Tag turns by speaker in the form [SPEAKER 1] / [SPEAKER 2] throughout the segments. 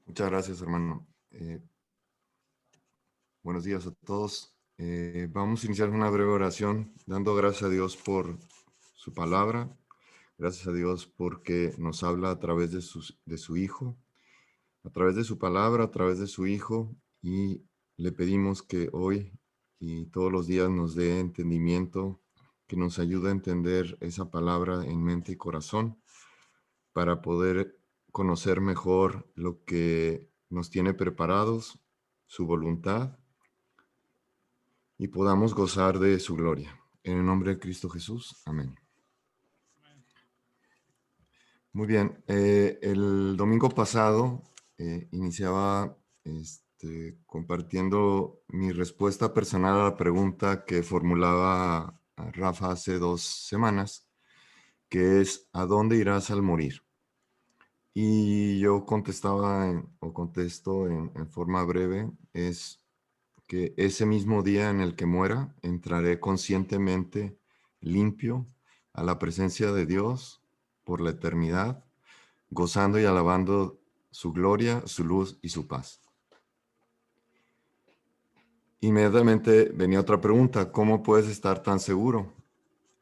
[SPEAKER 1] Muchas gracias, hermano. Buenos días a todos. Vamos a iniciar una breve oración, dando gracias a Dios por su palabra. Gracias a Dios porque nos habla a través de su Hijo, a través de su palabra, a través de su Hijo. Y le pedimos que hoy y todos los días nos dé entendimiento, que nos ayude a entender esa palabra en mente y corazón, para poder conocer mejor lo que nos tiene preparados, su voluntad, y podamos gozar de su gloria. En el nombre de Cristo Jesús. Amén. Muy bien. El domingo pasado iniciaba compartiendo mi respuesta personal a la pregunta que formulaba a Rafa hace 2 semanas, que es: ¿a dónde irás al morir? Y yo contestaba, contesto en forma breve, es que ese mismo día en el que muera, entraré conscientemente limpio a la presencia de Dios por la eternidad, gozando y alabando su gloria, su luz y su paz. Inmediatamente venía otra pregunta: ¿cómo puedes estar tan seguro?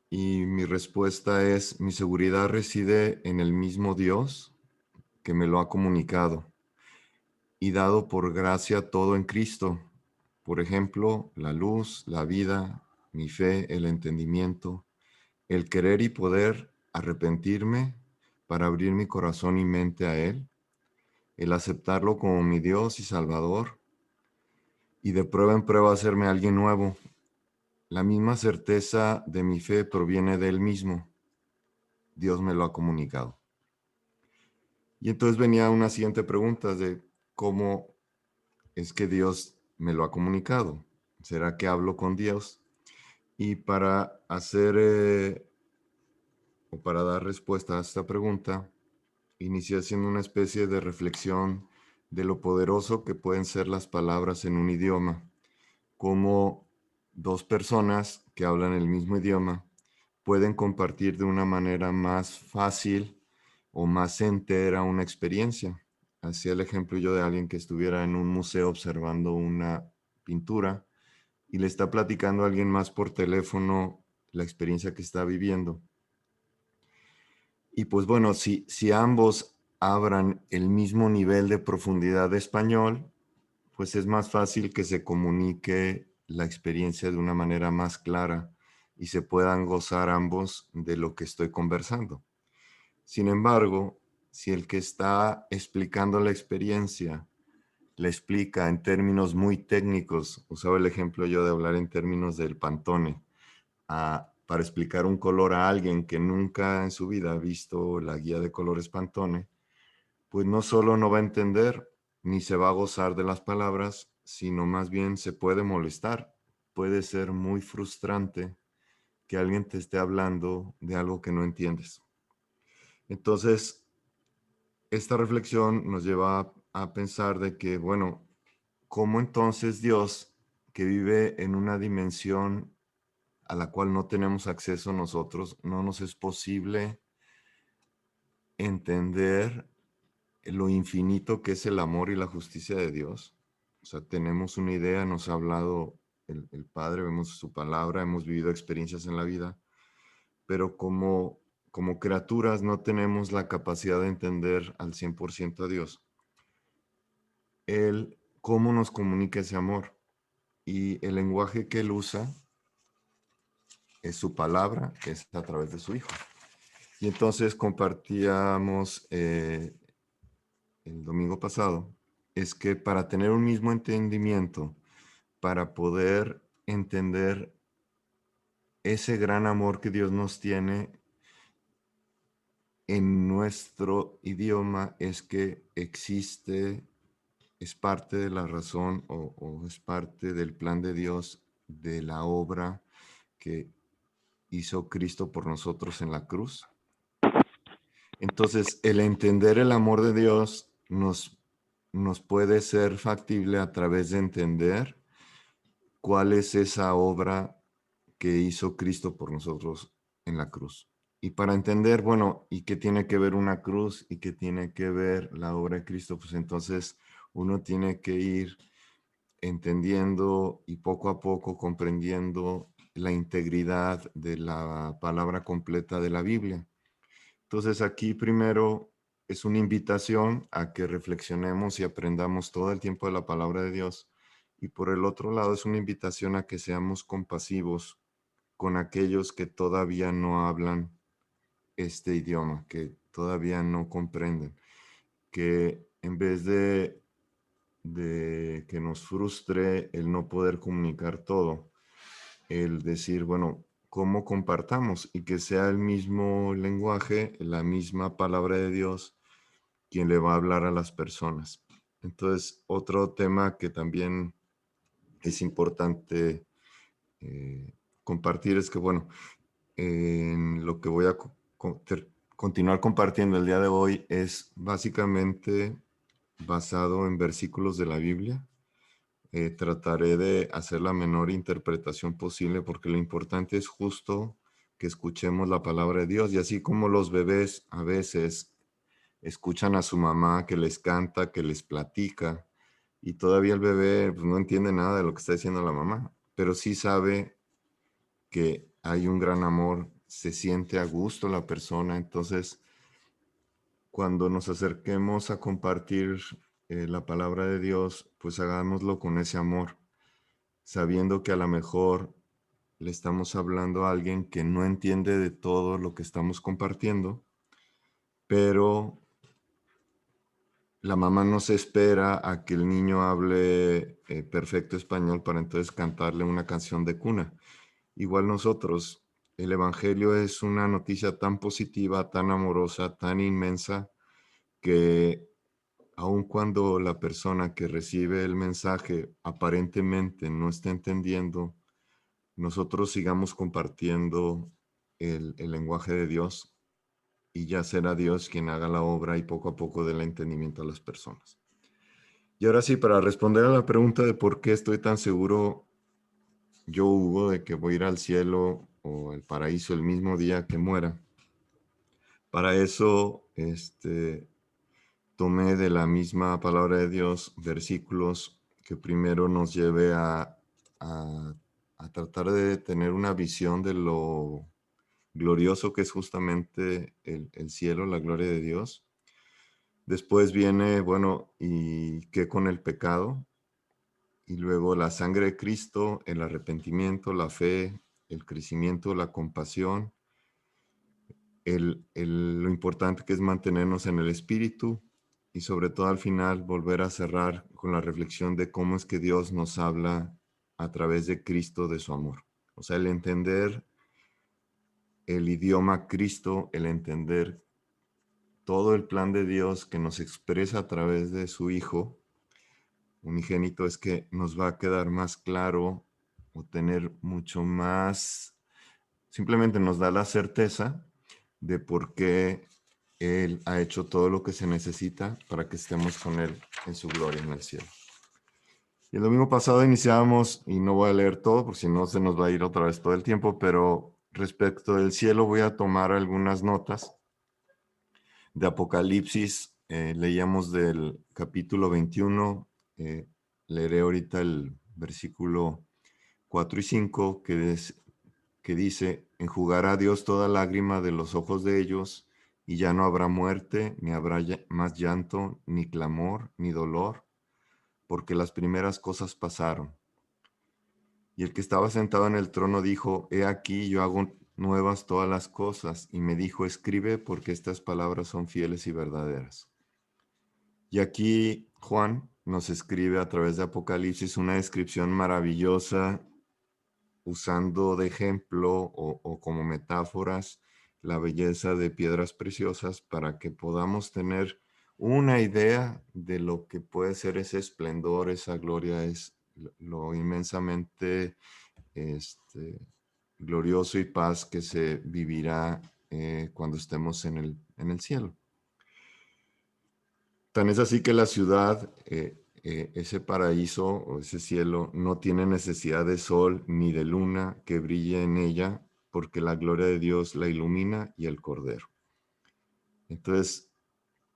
[SPEAKER 1] Y mi respuesta es: mi seguridad reside en el mismo Dios que me lo ha comunicado y dado por gracia todo en Cristo. Por ejemplo, la luz, la vida, mi fe, el entendimiento, el querer y poder arrepentirme para abrir mi corazón y mente a Él, el aceptarlo como mi Dios y Salvador, y de prueba en prueba hacerme alguien nuevo. La misma certeza de mi fe proviene de Él mismo. Dios me lo ha comunicado. Y entonces venía una siguiente pregunta de cómo es que Dios me lo ha comunicado. ¿Será que hablo con Dios? Y para para dar respuesta a esta pregunta, inicié haciendo una especie de reflexión de lo poderoso que pueden ser las palabras en un idioma, como dos personas que hablan el mismo idioma pueden compartir de una manera más fácil o más entera una experiencia. Hacía el ejemplo yo de alguien que estuviera en un museo observando una pintura y le está platicando a alguien más por teléfono la experiencia que está viviendo. Y pues bueno, si ambos abran el mismo nivel de profundidad de español, pues es más fácil que se comunique la experiencia de una manera más clara y se puedan gozar ambos de lo que estoy conversando. Sin embargo, si el que está explicando la experiencia le explica en términos muy técnicos, usaba el ejemplo yo de hablar en términos del Pantone, para explicar un color a alguien que nunca en su vida ha visto la guía de colores Pantone, pues no solo no va a entender ni se va a gozar de las palabras, sino más bien se puede molestar. Puede ser muy frustrante que alguien te esté hablando de algo que no entiendes. Entonces, esta reflexión nos lleva a pensar de que, bueno, ¿cómo entonces Dios, que vive en una dimensión a la cual no tenemos acceso nosotros, no nos es posible entender lo infinito que es el amor y la justicia de Dios? O sea, tenemos una idea, nos ha hablado el Padre, vemos su palabra, hemos vivido experiencias en la vida, pero como criaturas no tenemos la capacidad de entender al 100% a Dios. Él, cómo nos comunica ese amor, y el lenguaje que Él usa es su palabra, que es a través de su Hijo. Y entonces compartíamos el domingo pasado, es que para tener un mismo entendimiento, para poder entender ese gran amor que Dios nos tiene en nuestro idioma, es que existe, es parte de la razón o es parte del plan de Dios, de la obra que hizo Cristo por nosotros en la cruz. Entonces, el entender el amor de Dios nos puede ser factible a través de entender cuál es esa obra que hizo Cristo por nosotros en la cruz. Y para entender, bueno, ¿y qué tiene que ver una cruz y qué tiene que ver la obra de Cristo? Pues entonces uno tiene que ir entendiendo y poco a poco comprendiendo la integridad de la palabra completa de la Biblia. Entonces aquí primero es una invitación a que reflexionemos y aprendamos todo el tiempo de la palabra de Dios. Y por el otro lado es una invitación a que seamos compasivos con aquellos que todavía no hablan este idioma, que todavía no comprenden, que en vez de que nos frustre el no poder comunicar todo, el decir, bueno, ¿cómo compartamos? Y que sea el mismo lenguaje, la misma palabra de Dios, quien le va a hablar a las personas. Entonces, otro tema que también es importante compartir es que, bueno, en lo que voy a continuar compartiendo el día de hoy es básicamente basado en versículos de la Biblia. Trataré de hacer la menor interpretación posible porque lo importante es justo que escuchemos la palabra de Dios y así como los bebés a veces escuchan a su mamá que les canta, que les platica y todavía el bebé pues, no entiende nada de lo que está diciendo la mamá, pero sí sabe que hay un gran amor, se siente a gusto la persona, entonces cuando nos acerquemos a compartir la palabra de Dios, pues hagámoslo con ese amor, sabiendo que a lo mejor le estamos hablando a alguien que no entiende de todo lo que estamos compartiendo, pero la mamá no se espera a que el niño hable perfecto español para entonces cantarle una canción de cuna. Igual nosotros, el Evangelio es una noticia tan positiva, tan amorosa, tan inmensa, que aun cuando la persona que recibe el mensaje aparentemente no está entendiendo, nosotros sigamos compartiendo el lenguaje de Dios y ya será Dios quien haga la obra y poco a poco dé el entendimiento a las personas. Y ahora sí, para responder a la pregunta de por qué estoy tan seguro yo, Hugo, de que voy a ir al cielo o al paraíso el mismo día que muera, para eso tomé de la misma palabra de Dios versículos que primero nos lleve a, a tratar de tener una visión de lo glorioso que es justamente el cielo, la gloria de Dios. Después viene, bueno, ¿y qué con el pecado? Y luego la sangre de Cristo, el arrepentimiento, la fe, el crecimiento, la compasión, lo importante que es mantenernos en el espíritu y sobre todo al final volver a cerrar con la reflexión de cómo es que Dios nos habla a través de Cristo de su amor. O sea, el entender el idioma Cristo, el entender todo el plan de Dios que nos expresa a través de su Hijo unigénito es que nos va a quedar más claro o tener mucho más, simplemente nos da la certeza de por qué Él ha hecho todo lo que se necesita para que estemos con Él en su gloria en el cielo. Y el domingo pasado iniciábamos, y no voy a leer todo porque si no se nos va a ir otra vez todo el tiempo, pero respecto del cielo voy a tomar algunas notas de Apocalipsis. Leíamos del capítulo 21, leeré ahorita el versículo 4 y 5 que dice, enjugará Dios toda lágrima de los ojos de ellos, y ya no habrá muerte, ni habrá más llanto, ni clamor, ni dolor, porque las primeras cosas pasaron. Y el que estaba sentado en el trono dijo, he aquí yo hago nuevas todas las cosas, y me dijo, escribe, porque estas palabras son fieles y verdaderas. Y aquí Juan nos escribe a través de Apocalipsis una descripción maravillosa usando de ejemplo o como metáforas la belleza de piedras preciosas para que podamos tener una idea de lo que puede ser ese esplendor, esa gloria, es lo inmensamente glorioso y paz que se vivirá cuando estemos en el cielo. Tan es así que la ciudad, ese paraíso o ese cielo, no tiene necesidad de sol ni de luna que brille en ella, porque la gloria de Dios la ilumina y el Cordero. Entonces,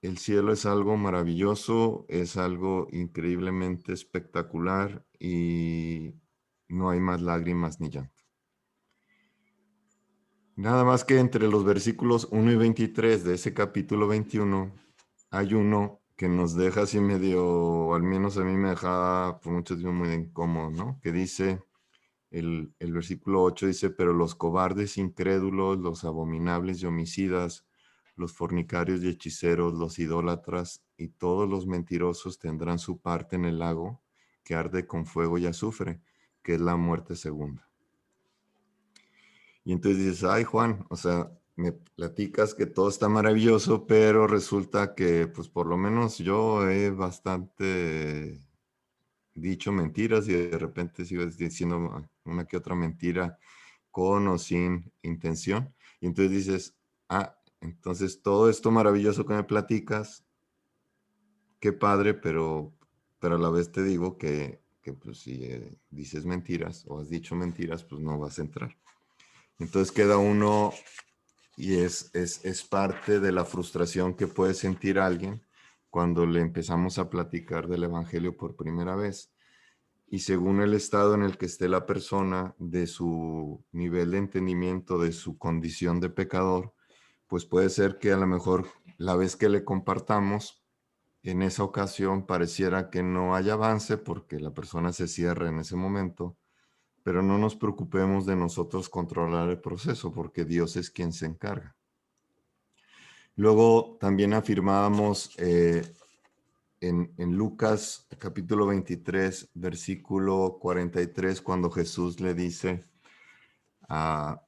[SPEAKER 1] el cielo es algo maravilloso, es algo increíblemente espectacular y no hay más lágrimas ni llanto. Nada más que entre los versículos 1 y 23 de ese capítulo 21 hay uno que nos deja así medio, o al menos a mí me deja por mucho tiempo muy incómodo, ¿no? Que dice, el versículo 8 dice, pero los cobardes, incrédulos, los abominables y homicidas, los fornicarios y hechiceros, los idólatras y todos los mentirosos tendrán su parte en el lago que arde con fuego y azufre, que es la muerte segunda. Y entonces dices, ay Juan, o sea, me platicas que todo está maravilloso, pero resulta que pues por lo menos yo he bastante dicho mentiras y de repente sigo diciendo una que otra mentira con o sin intención. Y entonces dices, entonces todo esto maravilloso que me platicas, qué padre, pero a la vez te digo que pues si dices mentiras o has dicho mentiras, pues no vas a entrar. Entonces queda uno y es parte de la frustración que puede sentir alguien cuando le empezamos a platicar del Evangelio por primera vez. Y según el estado en el que esté la persona, de su nivel de entendimiento, de su condición de pecador, pues puede ser que a lo mejor la vez que le compartamos, en esa ocasión pareciera que no hay avance porque la persona se cierra en ese momento, pero no nos preocupemos de nosotros controlar el proceso porque Dios es quien se encarga. Luego también afirmábamos en Lucas capítulo 23, versículo 43, cuando Jesús le dice al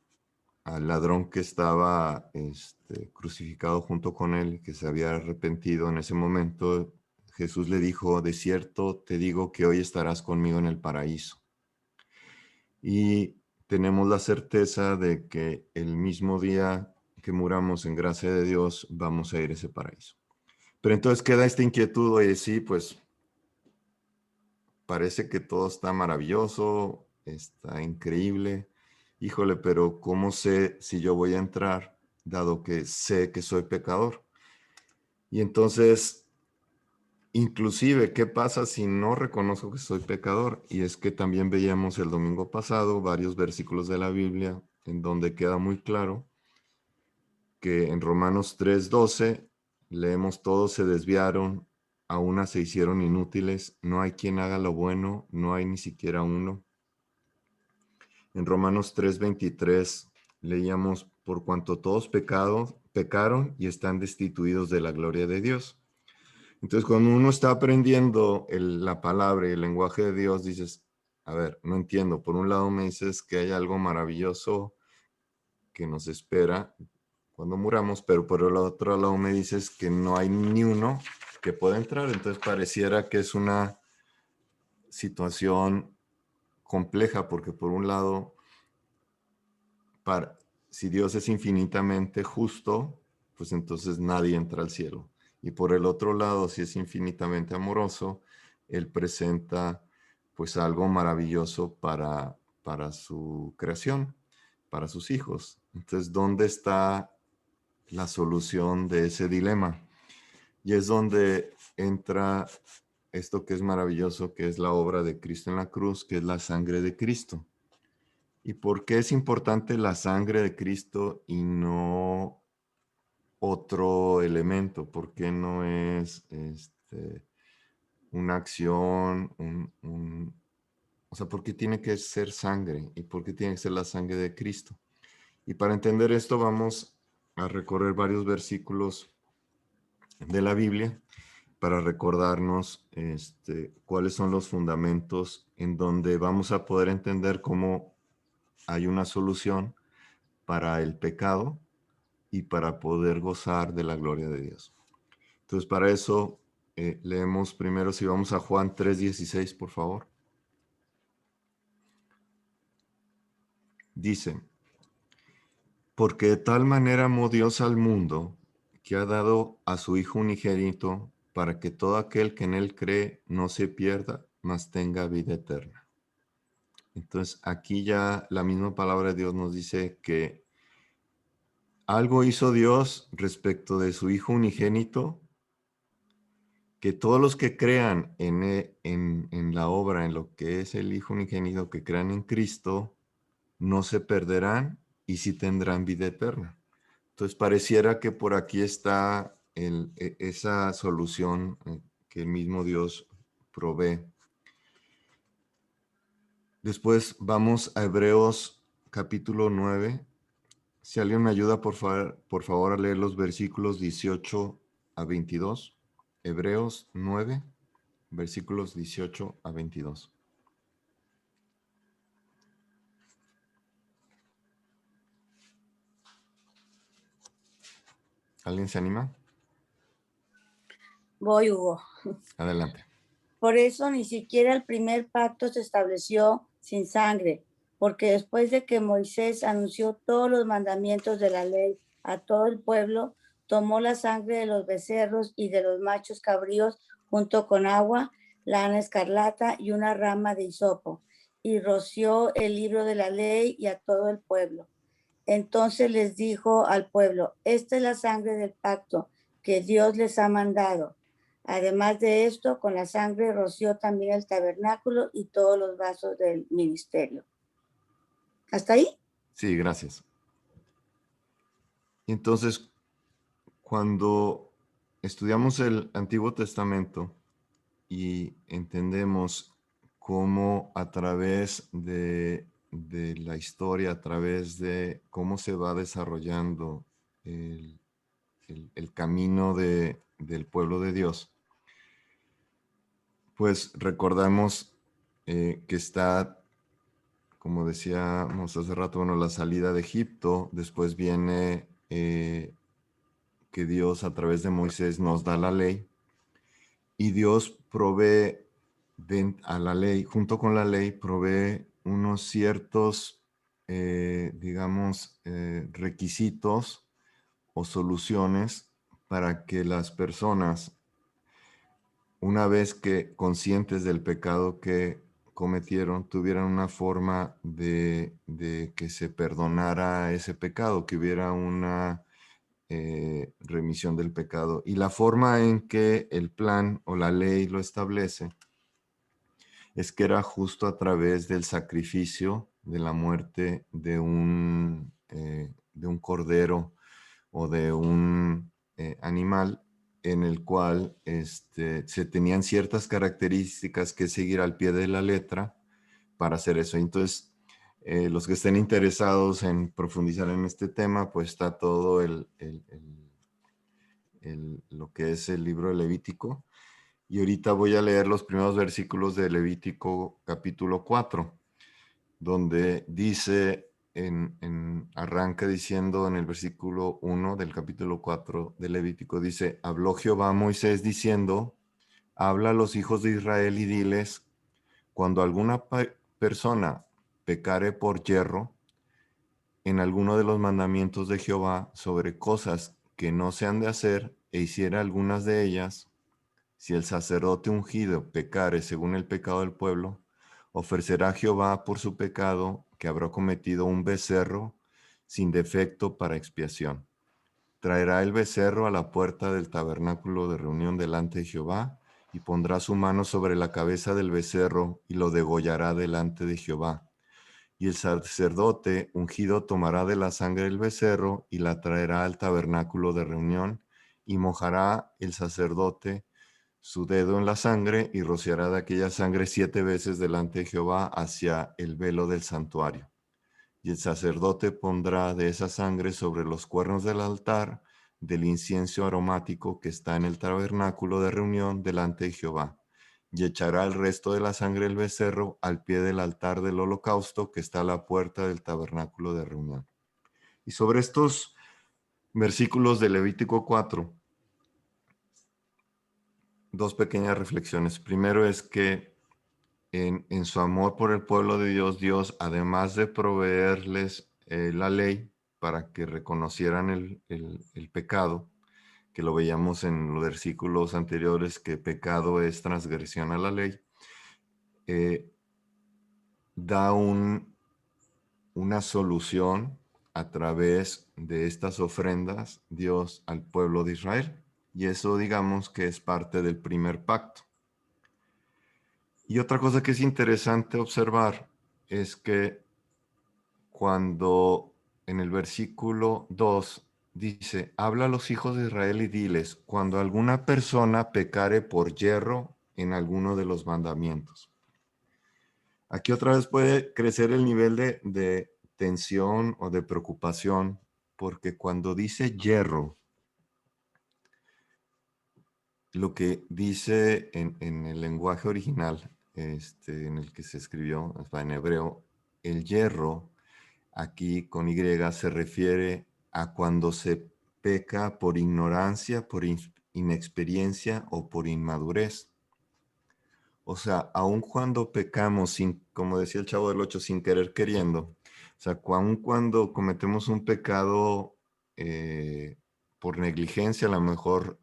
[SPEAKER 1] ladrón que estaba crucificado junto con él, que se había arrepentido en ese momento, Jesús le dijo, de cierto te digo que hoy estarás conmigo en el paraíso. Y tenemos la certeza de que el mismo día que muramos en gracia de Dios, vamos a ir a ese paraíso. Pero entonces queda esta inquietud, oye, sí, pues parece que todo está maravilloso, está increíble. Híjole, pero ¿cómo sé si yo voy a entrar, dado que sé que soy pecador? Y entonces, inclusive, ¿qué pasa si no reconozco que soy pecador? Y es que también veíamos el domingo pasado varios versículos de la Biblia en donde queda muy claro que en Romanos 3:12 leemos todos se desviaron, a una se hicieron inútiles, no hay quien haga lo bueno, no hay ni siquiera uno. En Romanos 3:23 leíamos, por cuanto todos pecaron y están destituidos de la gloria de Dios. Entonces, cuando uno está aprendiendo la palabra y el lenguaje de Dios, dices, a ver, no entiendo. Por un lado me dices que hay algo maravilloso que nos espera cuando muramos, pero por el otro lado me dices que no hay ni uno que pueda entrar. Entonces pareciera que es una situación compleja, porque por un lado, si Dios es infinitamente justo, pues entonces nadie entra al cielo. Y por el otro lado, si es infinitamente amoroso, Él presenta pues algo maravilloso para su creación, para sus hijos. Entonces, ¿dónde está la solución de ese dilema? Y es donde entra esto que es maravilloso, que es la obra de Cristo en la cruz, que es la sangre de Cristo. ¿Y por qué es importante la sangre de Cristo y no otro elemento? ¿Por qué no es una acción, o sea, por qué tiene que ser sangre? ¿Y por qué tiene que ser la sangre de Cristo? Y para entender esto vamos a recorrer varios versículos de la Biblia para recordarnos cuáles son los fundamentos en donde vamos a poder entender cómo hay una solución para el pecado y para poder gozar de la gloria de Dios. Entonces, para eso leemos primero, si vamos a Juan 3:16, por favor. Dice, porque de tal manera amó Dios al mundo, que ha dado a su Hijo unigénito, para que todo aquel que en él cree no se pierda, mas tenga vida eterna. Entonces, aquí ya la misma palabra de Dios nos dice que algo hizo Dios respecto de su Hijo unigénito, que todos los que crean en la obra, en lo que es el Hijo unigénito, que crean en Cristo, no se perderán y sí tendrán vida eterna. Entonces, pareciera que por aquí está esa solución que el mismo Dios provee. Después vamos a Hebreos capítulo 9. Si alguien me ayuda, por favor, a leer los versículos 18 a 22. Hebreos 9, versículos 18 a 22. ¿Alguien se anima?
[SPEAKER 2] Voy, Hugo.
[SPEAKER 1] Adelante.
[SPEAKER 2] Por eso ni siquiera el primer pacto se estableció sin sangre, porque después de que Moisés anunció todos los mandamientos de la ley a todo el pueblo, tomó la sangre de los becerros y de los machos cabríos junto con agua, lana escarlata y una rama de hisopo, y roció el libro de la ley y a todo el pueblo. Entonces les dijo al pueblo: esta es la sangre del pacto que Dios les ha mandado. Además de esto, con la sangre roció también el tabernáculo y todos los vasos del ministerio. ¿Hasta ahí?
[SPEAKER 1] Sí, gracias. Entonces, cuando estudiamos el Antiguo Testamento y entendemos cómo a través de la historia, a través de cómo se va desarrollando el camino del pueblo de Dios, pues recordamos que está, como decíamos hace rato, bueno, la salida de Egipto, después viene que Dios a través de Moisés nos da la ley y Dios provee a la ley, junto con la ley, provee unos ciertos, digamos, requisitos o soluciones para que las personas, una vez que conscientes del pecado que cometieron, tuvieran una forma de que se perdonara ese pecado, que hubiera una remisión del pecado. Y la forma en que el plan o la ley lo establece es que era justo a través del sacrificio de la muerte de un cordero o de un animal en el cual se tenían ciertas características que seguir al pie de la letra para hacer eso. Entonces, los que estén interesados en profundizar en este tema, pues está todo lo que es el libro de Levítico. Y ahorita voy a leer los primeros versículos de Levítico capítulo 4, donde dice, arranca diciendo en el versículo 1 del capítulo 4 de Levítico, dice: habló Jehová a Moisés diciendo, habla a los hijos de Israel y diles, cuando alguna persona pecare por yerro en alguno de los mandamientos de Jehová sobre cosas que no se han de hacer e hiciera algunas de ellas, si el sacerdote ungido pecare según el pecado del pueblo, ofrecerá a Jehová por su pecado que habrá cometido un becerro sin defecto para expiación. Traerá el becerro a la puerta del tabernáculo de reunión delante de Jehová y pondrá su mano sobre la cabeza del becerro y lo degollará delante de Jehová. Y el sacerdote ungido tomará de la sangre del becerro y la traerá al tabernáculo de reunión y mojará el sacerdote su dedo en la sangre y rociará de aquella sangre 7 veces delante de Jehová hacia el velo del santuario. Y el sacerdote pondrá de esa sangre sobre los cuernos del altar del incienso aromático que está en el tabernáculo de reunión delante de Jehová. Y echará el resto de la sangre del becerro al pie del altar del holocausto que está a la puerta del tabernáculo de reunión. Y sobre estos versículos de Levítico 4, dos pequeñas reflexiones. Primero es que en su amor por el pueblo de Dios, Dios, además de proveerles la ley para que reconocieran el pecado, que lo veíamos en los versículos anteriores, que pecado es transgresión a la ley, eh, da una solución a través de estas ofrendas, Dios al pueblo de Israel. Y eso digamos que es parte del primer pacto. Y otra cosa que es interesante observar es que cuando en el versículo 2 dice, habla a los hijos de Israel y diles, cuando alguna persona pecare por yerro en alguno de los mandamientos. Aquí otra vez puede crecer el nivel de tensión o de preocupación, porque cuando dice yerro, lo que dice en el lenguaje original, en el que se escribió, en hebreo, el yerro, aquí con Y, se refiere a cuando se peca por ignorancia, por inexperiencia o por inmadurez. O sea, aun cuando pecamos, sin, como decía el Chavo del Ocho, sin querer queriendo, o sea, aun cuando cometemos un pecado por negligencia, a lo mejor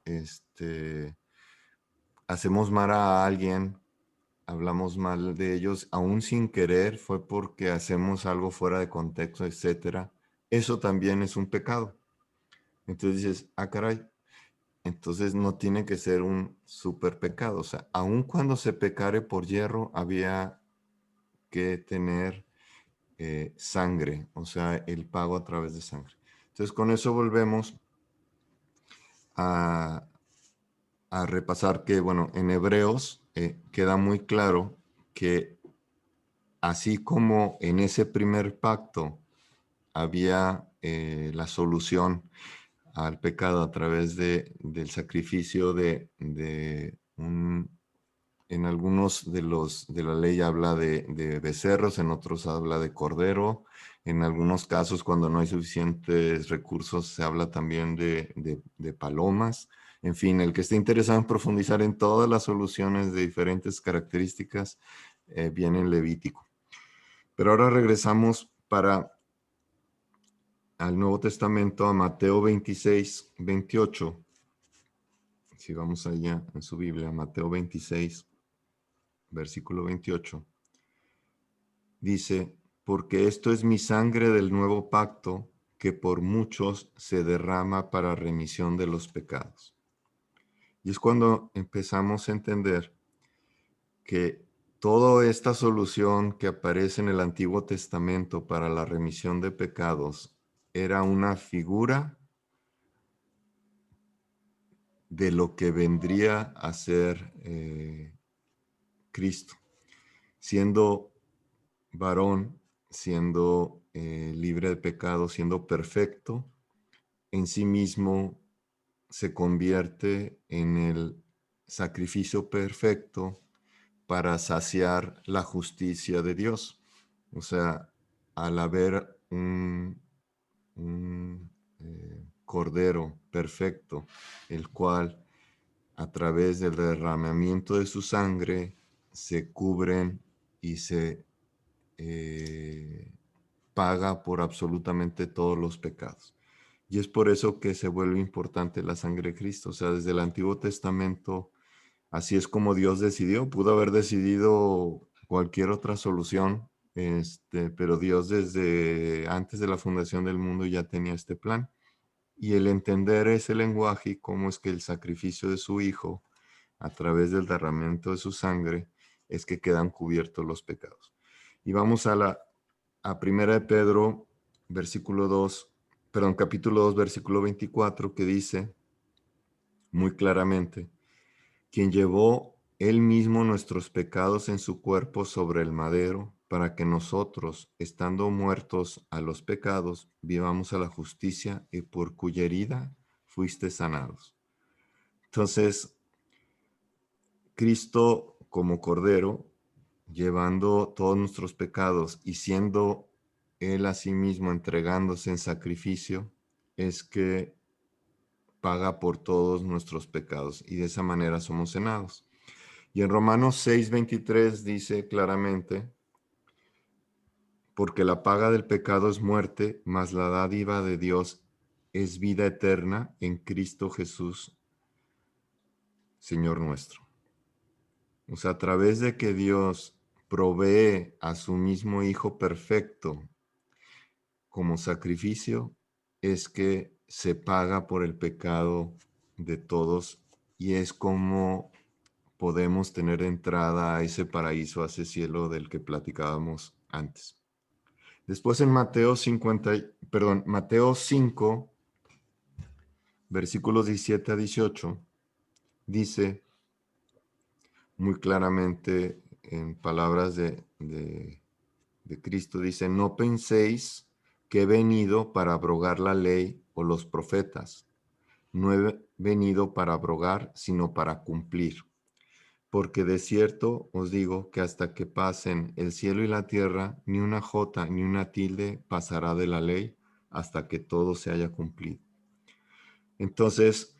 [SPEAKER 1] hacemos mal a alguien, hablamos mal de ellos, aún sin querer, fue porque hacemos algo fuera de contexto, etcétera. Eso también es un pecado. Entonces dices, ah, caray, entonces no tiene que ser un super pecado. O sea, aun cuando se pecare por yerro, había que tener sangre, o sea, el pago a través de sangre. Entonces con eso volvemos a, a repasar que, bueno, en Hebreos queda muy claro que así como en ese primer pacto había la solución al pecado a través del sacrificio en algunos de la ley habla de becerros, en otros habla de cordero, en algunos casos cuando no hay suficientes recursos se habla también de palomas. En fin, el que esté interesado en profundizar en todas las soluciones de diferentes características viene en Levítico. Pero ahora regresamos al Nuevo Testamento, a Mateo 26, 28. Si vamos allá en su Biblia, Mateo 26, versículo 28. Dice, porque esto es mi sangre del nuevo pacto que por muchos se derrama para remisión de los pecados. Y es cuando empezamos a entender que toda esta solución que aparece en el Antiguo Testamento para la remisión de pecados era una figura de lo que vendría a ser Cristo, siendo varón, siendo libre de pecado, siendo perfecto, en sí mismo se convierte en el sacrificio perfecto para saciar la justicia de Dios. O sea, al haber un cordero perfecto, el cual a través del derramamiento de su sangre se cubren y se paga por absolutamente todos los pecados. Y es por eso que se vuelve importante la sangre de Cristo. O sea, desde el Antiguo Testamento, así es como Dios decidió. Pudo haber decidido cualquier otra solución, pero Dios desde antes de la fundación del mundo ya tenía este plan. Y el entender ese lenguaje y cómo es que el sacrificio de su Hijo, a través del derramamiento de su sangre, es que quedan cubiertos los pecados. Y vamos a Primera de Pedro, capítulo 2, versículo 24, que dice muy claramente, quien llevó él mismo nuestros pecados en su cuerpo sobre el madero, para que nosotros, estando muertos a los pecados, vivamos a la justicia y por cuya herida fuiste sanados. Entonces, Cristo como Cordero, llevando todos nuestros pecados y siendo Él a sí mismo entregándose en sacrificio, es que paga por todos nuestros pecados y de esa manera somos sanados. Y en Romanos 6:23 dice claramente, porque la paga del pecado es muerte, mas la dádiva de Dios es vida eterna en Cristo Jesús, Señor nuestro. O sea, a través de que Dios provee a su mismo Hijo perfecto como sacrificio, es que se paga por el pecado de todos y es como podemos tener entrada a ese paraíso, a ese cielo del que platicábamos antes. Después en Mateo 5, versículos 17 a 18, dice muy claramente en palabras de Cristo, dice, no penséis que he venido para abrogar la ley o los profetas. No he venido para abrogar, sino para cumplir. Porque de cierto os digo que hasta que pasen el cielo y la tierra, ni una jota ni una tilde pasará de la ley hasta que todo se haya cumplido. Entonces,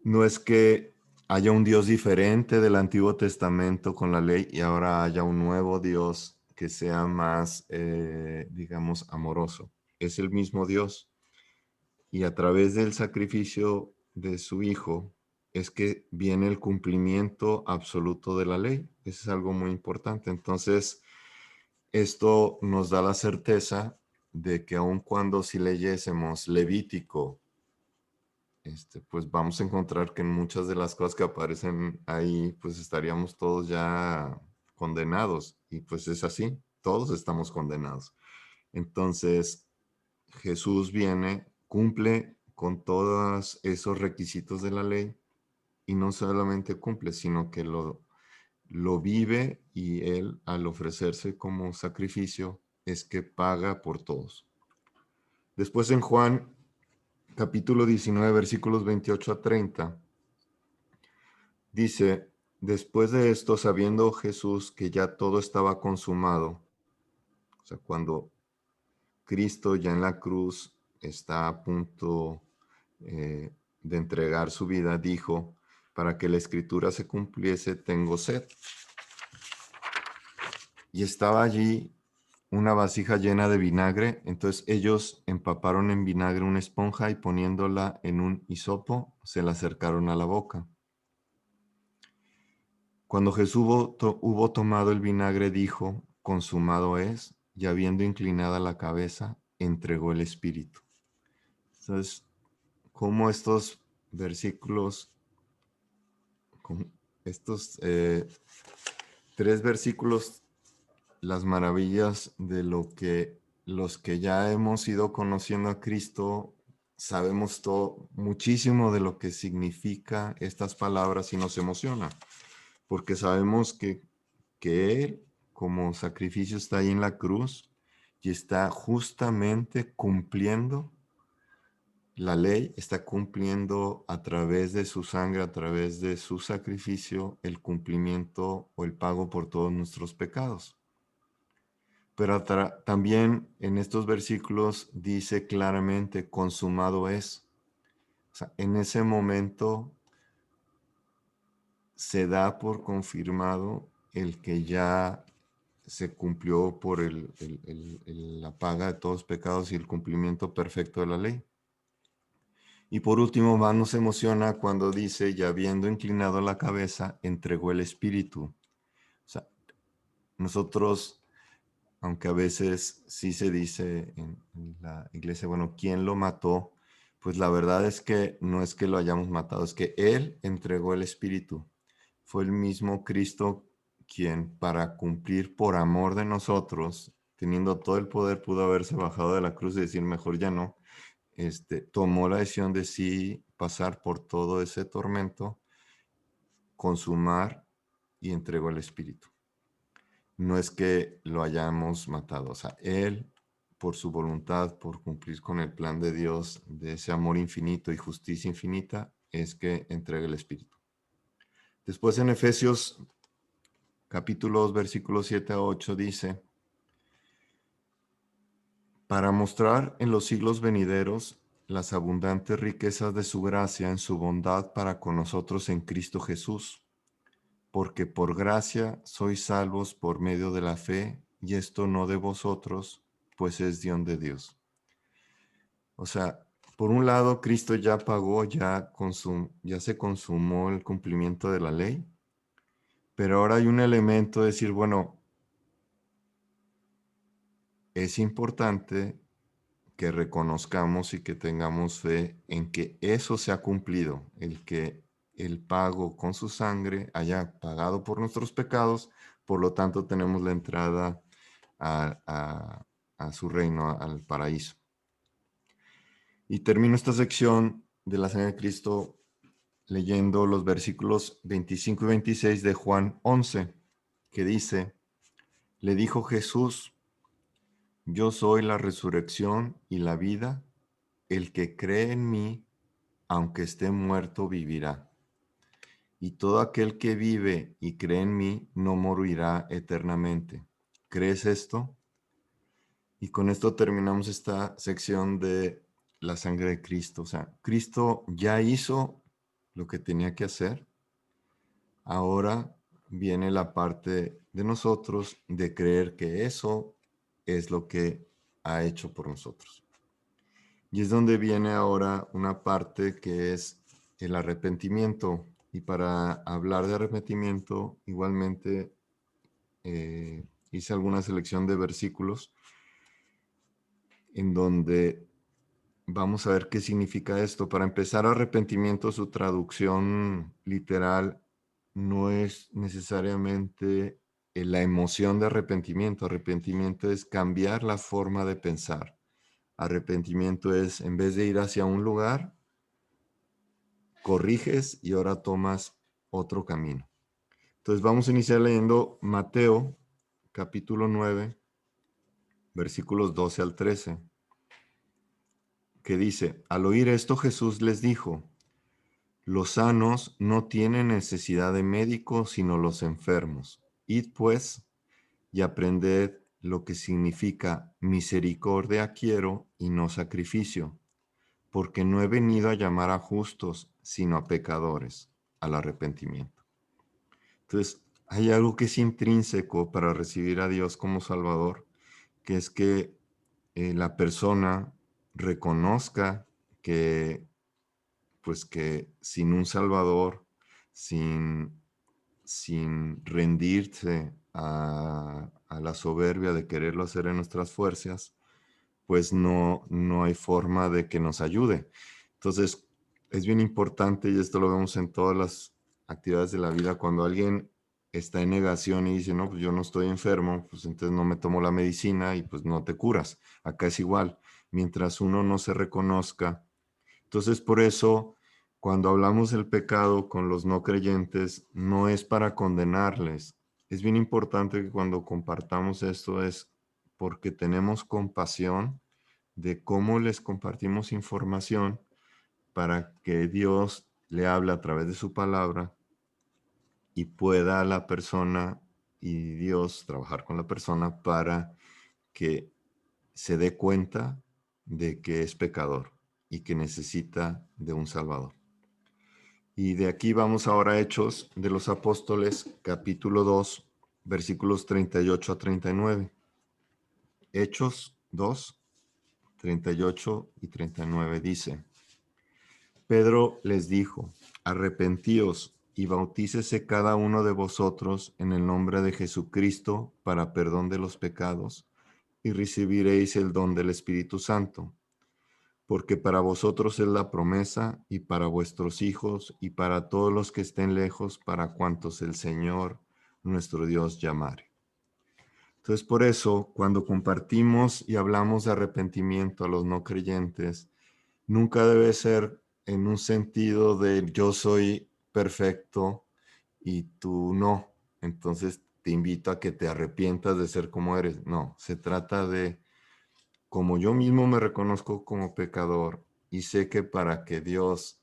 [SPEAKER 1] no es que haya un Dios diferente del Antiguo Testamento con la ley y ahora haya un nuevo Dios que sea más, digamos, amoroso. Es el mismo Dios y a través del sacrificio de su Hijo es que viene el cumplimiento absoluto de la ley. Eso es algo muy importante. Entonces, esto nos da la certeza de que aun cuando si leyésemos Levítico, pues vamos a encontrar que en muchas de las cosas que aparecen ahí, pues estaríamos todos ya condenados. Y pues es así, todos estamos condenados. Entonces, Jesús viene, cumple con todos esos requisitos de la ley y no solamente cumple, sino que lo vive y él al ofrecerse como sacrificio es que paga por todos. Después en Juan capítulo 19 versículos 28 a 30 dice, después de esto, sabiendo Jesús que ya todo estaba consumado, o sea, cuando Cristo ya en la cruz está a punto de entregar su vida, dijo, para que la escritura se cumpliese, tengo sed. Y estaba allí una vasija llena de vinagre, entonces ellos empaparon en vinagre una esponja y poniéndola en un hisopo, se la acercaron a la boca. Cuando Jesús hubo tomado el vinagre, dijo, consumado es, y habiendo inclinada la cabeza, entregó el espíritu. Entonces, como estos versículos, estos tres versículos, las maravillas de lo que los que ya hemos ido conociendo a Cristo, sabemos todo, muchísimo de lo que significa estas palabras y nos emociona, porque sabemos que Él como sacrificio está ahí en la cruz y está justamente cumpliendo la ley, está cumpliendo a través de su sangre, a través de su sacrificio, el cumplimiento o el pago por todos nuestros pecados. Pero también en estos versículos dice claramente, consumado es. O sea, en ese momento se da por confirmado el que ya se cumplió por la paga de todos los pecados y el cumplimiento perfecto de la ley. Y por último, más nos emociona cuando dice, ya habiendo inclinado la cabeza, entregó el espíritu. O sea, nosotros, aunque a veces sí se dice en la iglesia, bueno, ¿quién lo mató? Pues la verdad es que no es que lo hayamos matado, es que Él entregó el espíritu. Fue el mismo Cristo quien, para cumplir por amor de nosotros, teniendo todo el poder, pudo haberse bajado de la cruz y decir, mejor ya no. Tomó la decisión de sí pasar por todo ese tormento, consumar y entregó el espíritu. No es que lo hayamos matado, o sea, Él, por su voluntad, por cumplir con el plan de Dios, de ese amor infinito y justicia infinita, es que entrega el espíritu. Después en Efesios capítulo 2, versículos 7 a 8 dice, para mostrar en los siglos venideros las abundantes riquezas de su gracia en su bondad para con nosotros en Cristo Jesús, porque por gracia sois salvos por medio de la fe, y esto no de vosotros, pues es don de Dios. O sea, por un lado, Cristo ya pagó, ya se consumó el cumplimiento de la ley, pero ahora hay un elemento de decir, bueno, es importante que reconozcamos y que tengamos fe en que eso se ha cumplido, el que el pago con su sangre haya pagado por nuestros pecados, por lo tanto tenemos la entrada a su reino, al paraíso. Y termino esta sección de la sangre de Cristo leyendo los versículos 25 y 26 de Juan 11, que dice, le dijo Jesús, yo soy la resurrección y la vida, el que cree en mí, aunque esté muerto, vivirá. Y todo aquel que vive y cree en mí, no morirá eternamente. ¿Crees esto? Y con esto terminamos esta sección de la sangre de Cristo. O sea, Cristo ya hizo lo que tenía que hacer. Ahora viene la parte de nosotros de creer que eso es lo que ha hecho por nosotros. Y es donde viene ahora una parte que es el arrepentimiento. Y para hablar de arrepentimiento, igualmente hice alguna selección de versículos en donde vamos a ver qué significa esto. Para empezar, arrepentimiento, su traducción literal no es necesariamente la emoción de arrepentimiento. Arrepentimiento es cambiar la forma de pensar. Arrepentimiento es, en vez de ir hacia un lugar, corriges y ahora tomas otro camino. Entonces vamos a iniciar leyendo Mateo, capítulo 9, versículos 12 al 13, que dice, al oír esto Jesús les dijo, los sanos no tienen necesidad de médico, sino los enfermos. Id pues y aprended lo que significa misericordia quiero y no sacrificio, porque no he venido a llamar a justos, sino a pecadores, al arrepentimiento. Entonces, hay algo que es intrínseco para recibir a Dios como Salvador, que es que la persona reconozca que, pues que sin un Salvador, sin rendirse a la soberbia de quererlo hacer en nuestras fuerzas, pues no hay forma de que nos ayude. Entonces, es bien importante, y esto lo vemos en todas las actividades de la vida, cuando alguien está en negación y dice, no, pues yo no estoy enfermo, pues entonces no me tomo la medicina y pues no te curas. Acá es igual, mientras uno no se reconozca. Entonces, por eso, cuando hablamos del pecado con los no creyentes, no es para condenarles. Es bien importante que cuando compartamos esto es porque tenemos compasión de cómo les compartimos información para que Dios le hable a través de su palabra y pueda la persona y Dios trabajar con la persona para que se dé cuenta de que es pecador y que necesita de un Salvador. Y de aquí vamos ahora a Hechos de los Apóstoles, capítulo 2, versículos 38 a 39. Hechos 2, 38 y 39 dice, Pedro les dijo, arrepentíos y bautícese cada uno de vosotros en el nombre de Jesucristo para perdón de los pecados y recibiréis el don del Espíritu Santo, porque para vosotros es la promesa y para vuestros hijos y para todos los que estén lejos, para cuantos el Señor nuestro Dios llamare. Entonces, por eso, cuando compartimos y hablamos de arrepentimiento a los no creyentes, nunca debe ser en un sentido de yo soy perfecto y tú no. Entonces te invito a que te arrepientas de ser como eres. No, se trata de como yo mismo me reconozco como pecador y sé que para que Dios,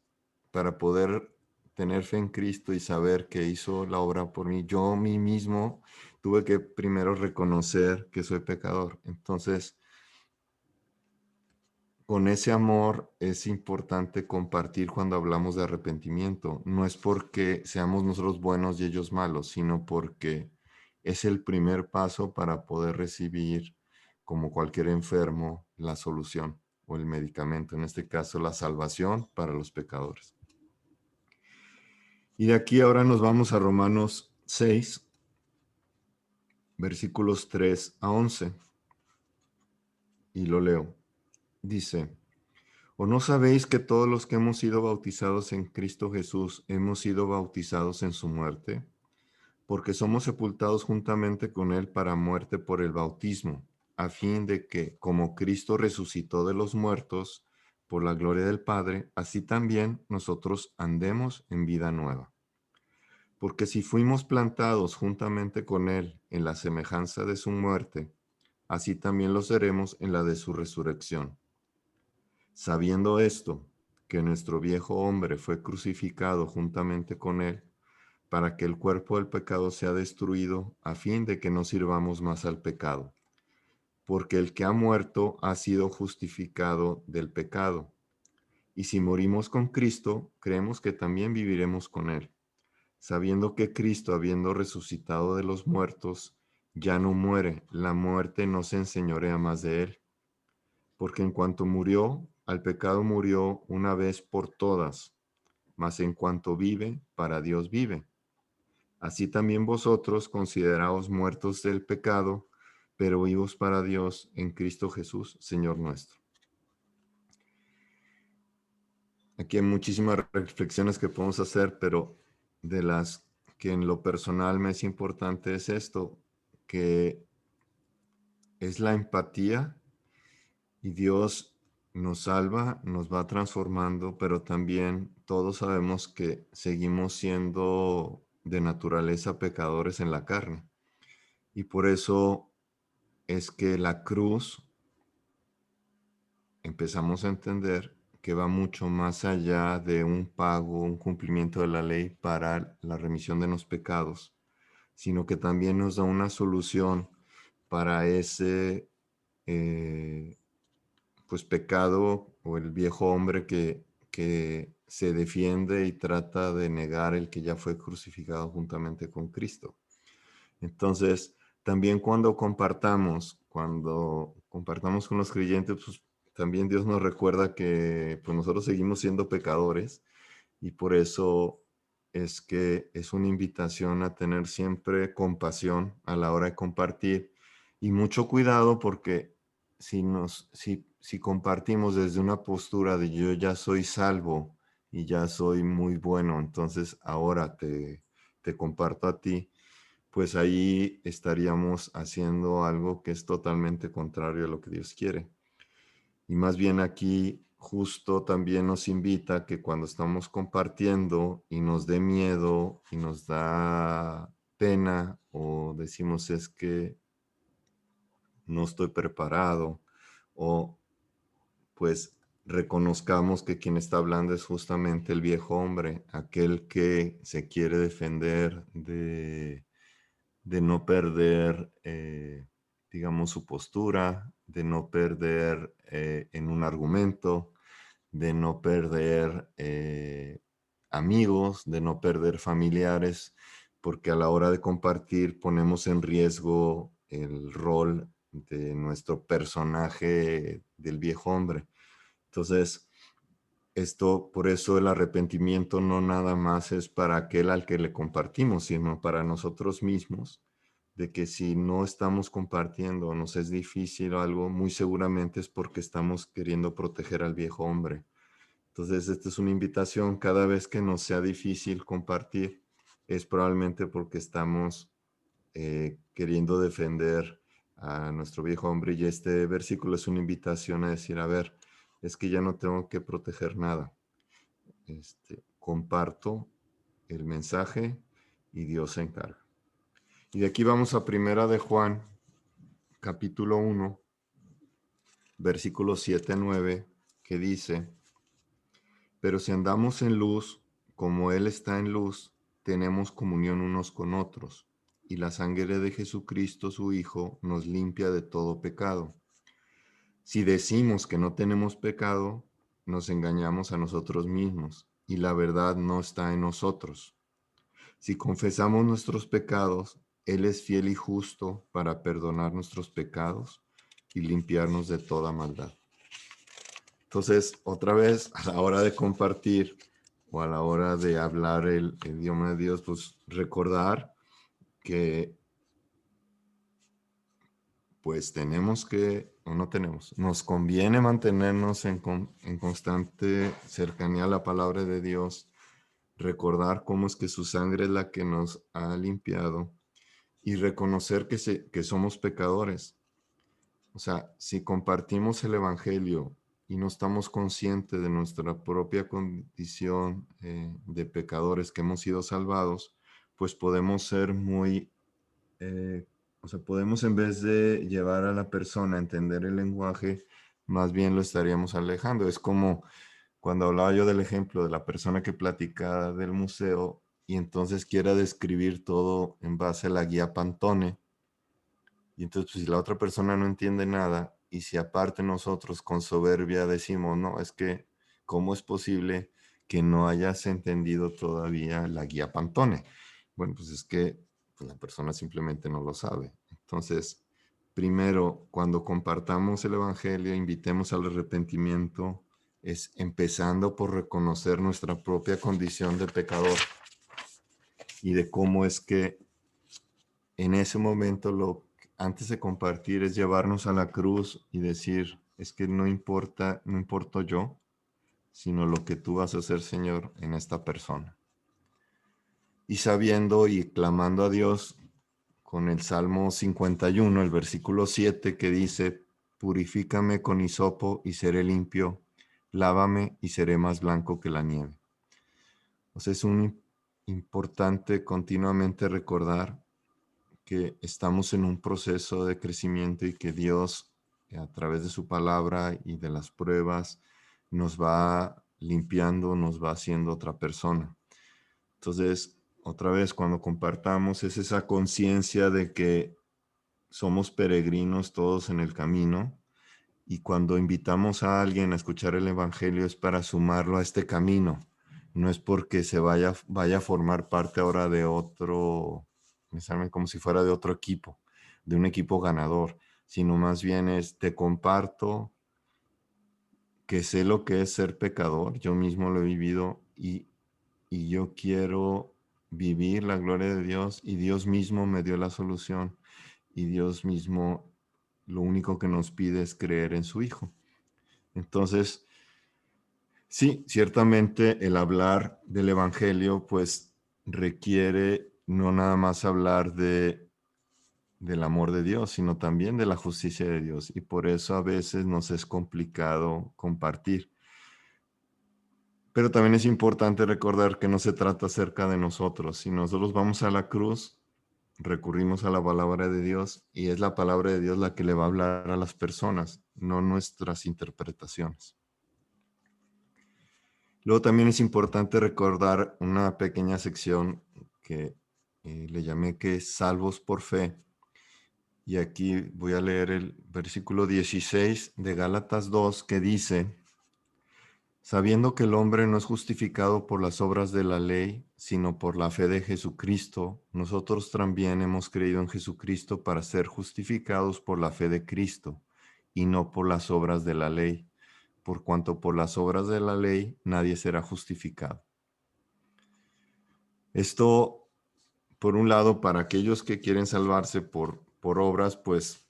[SPEAKER 1] para poder tener fe en Cristo y saber que hizo la obra por mí, yo mí mismo tuve que primero reconocer que soy pecador. Entonces, con ese amor es importante compartir cuando hablamos de arrepentimiento. No es porque seamos nosotros buenos y ellos malos, sino porque es el primer paso para poder recibir, como cualquier enfermo, la solución o el medicamento, en este caso la salvación para los pecadores. Y de aquí ahora nos vamos a Romanos 6, versículos 3 a 11. y lo leo. Dice, ¿o no sabéis que todos los que hemos sido bautizados en Cristo Jesús hemos sido bautizados en su muerte? Porque somos sepultados juntamente con él para muerte por el bautismo, a fin de que, como Cristo resucitó de los muertos por la gloria del Padre, así también nosotros andemos en vida nueva. Porque si fuimos plantados juntamente con él en la semejanza de su muerte, así también lo seremos en la de su resurrección. Sabiendo esto, que nuestro viejo hombre fue crucificado juntamente con él, para que el cuerpo del pecado sea destruido, a fin de que no sirvamos más al pecado. Porque el que ha muerto ha sido justificado del pecado. Y si morimos con Cristo, creemos que también viviremos con él, sabiendo que Cristo, habiendo resucitado de los muertos, ya no muere, la muerte no se enseñorea más de él. Porque en cuanto murió, al pecado murió una vez por todas, mas en cuanto vive, para Dios vive. Así también vosotros consideraos muertos del pecado, pero vivos para Dios en Cristo Jesús, Señor nuestro. Aquí hay muchísimas reflexiones que podemos hacer, pero de las que en lo personal me es importante es esto, que es la empatía y Dios nos salva, nos va transformando, pero también todos sabemos que seguimos siendo de naturaleza pecadores en la carne. Y por eso es que la cruz empezamos a entender que va mucho más allá de un pago, un cumplimiento de la ley para la remisión de los pecados, sino que también nos da una solución para ese pues pecado o el viejo hombre que se defiende y trata de negar el que ya fue crucificado juntamente con Cristo. Entonces, también cuando compartamos con los creyentes, pues también Dios nos recuerda que pues nosotros seguimos siendo pecadores y por eso es que es una invitación a tener siempre compasión a la hora de compartir y mucho cuidado porque si compartimos desde una postura de yo ya soy salvo y ya soy muy bueno, entonces ahora te comparto a ti, pues ahí estaríamos haciendo algo que es totalmente contrario a lo que Dios quiere. Y más bien aquí justo también nos invita que cuando estamos compartiendo y nos dé miedo y nos da pena o decimos es que no estoy preparado o pues reconozcamos que quien está hablando es justamente el viejo hombre, aquel que se quiere defender de no perder, digamos, su postura, de no perder en un argumento, de no perder amigos, de no perder familiares, porque a la hora de compartir ponemos en riesgo el rol de nuestro personaje del viejo hombre. Entonces, por eso el arrepentimiento no nada más es para aquel al que le compartimos, sino para nosotros mismos, de que si no estamos compartiendo o nos es difícil o algo, muy seguramente es porque estamos queriendo proteger al viejo hombre. Entonces, esta es una invitación, cada vez que nos sea difícil compartir, es probablemente porque estamos queriendo defender a nuestro viejo hombre y este versículo es una invitación a decir, a ver, es que ya no tengo que proteger nada. Comparto el mensaje y Dios se encarga. Y de aquí vamos a Primera de Juan, capítulo 1, versículos 7 a 9, que dice, pero si andamos en luz, como Él está en luz, tenemos comunión unos con otros, y la sangre de Jesucristo, su Hijo, nos limpia de todo pecado. Si decimos que no tenemos pecado, nos engañamos a nosotros mismos, y la verdad no está en nosotros. Si confesamos nuestros pecados, Él es fiel y justo para perdonar nuestros pecados y limpiarnos de toda maldad. Entonces, otra vez, a la hora de compartir o a la hora de hablar el idioma de Dios, pues recordar que pues tenemos que o no tenemos, nos conviene mantenernos en constante cercanía a la palabra de Dios, recordar cómo es que su sangre es la que nos ha limpiado y reconocer que somos pecadores. O sea, si compartimos el Evangelio y no estamos conscientes de nuestra propia condición de pecadores que hemos sido salvados, pues podemos ser muy, o sea, podemos en vez de llevar a la persona a entender el lenguaje, más bien lo estaríamos alejando. Es como cuando hablaba yo del ejemplo de la persona que platica del museo y entonces quiera describir todo en base a la guía Pantone. Y entonces, pues, si la otra persona no entiende nada y si aparte nosotros con soberbia decimos, no, es que, ¿cómo es posible que no hayas entendido todavía la guía Pantone? Bueno, pues es que pues, la persona simplemente no lo sabe. Entonces, primero, cuando compartamos el Evangelio, invitemos al arrepentimiento, es empezando por reconocer nuestra propia condición de pecador y de cómo es que en ese momento antes de compartir es llevarnos a la cruz y decir, es que no importa, no importo yo, sino lo que tú vas a hacer, Señor, en esta persona. Y sabiendo y clamando a Dios con el Salmo 51, el versículo 7, que dice, purifícame con hisopo y seré limpio, lávame y seré más blanco que la nieve. O sea, es importante continuamente recordar que estamos en un proceso de crecimiento y que Dios, a través de su palabra y de las pruebas, nos va limpiando, nos va haciendo otra persona. Entonces, otra vez, cuando compartamos, es esa conciencia de que somos peregrinos todos en el camino y cuando invitamos a alguien a escuchar el Evangelio es para sumarlo a este camino. No es porque se vaya a formar parte ahora de otro, me saben, como si fuera de otro equipo, de un equipo ganador, sino más bien es te comparto que sé lo que es ser pecador, yo mismo lo he vivido y yo quiero vivir la gloria de Dios y Dios mismo me dio la solución y Dios mismo lo único que nos pide es creer en su Hijo. Entonces, sí, ciertamente el hablar del Evangelio pues requiere no nada más hablar del amor de Dios, sino también de la justicia de Dios. Y por eso a veces nos es complicado compartir. Pero también es importante recordar que no se trata acerca de nosotros. Si nosotros vamos a la cruz, recurrimos a la palabra de Dios y es la palabra de Dios la que le va a hablar a las personas, no nuestras interpretaciones. Luego también es importante recordar una pequeña sección que le llamé que es salvos por fe. Y aquí voy a leer el versículo 16 de Gálatas 2 que dice, sabiendo que el hombre no es justificado por las obras de la ley, sino por la fe de Jesucristo, nosotros también hemos creído en Jesucristo para ser justificados por la fe de Cristo y no por las obras de la ley, por cuanto por las obras de la ley nadie será justificado. Esto, por un lado, para aquellos que quieren salvarse por obras, pues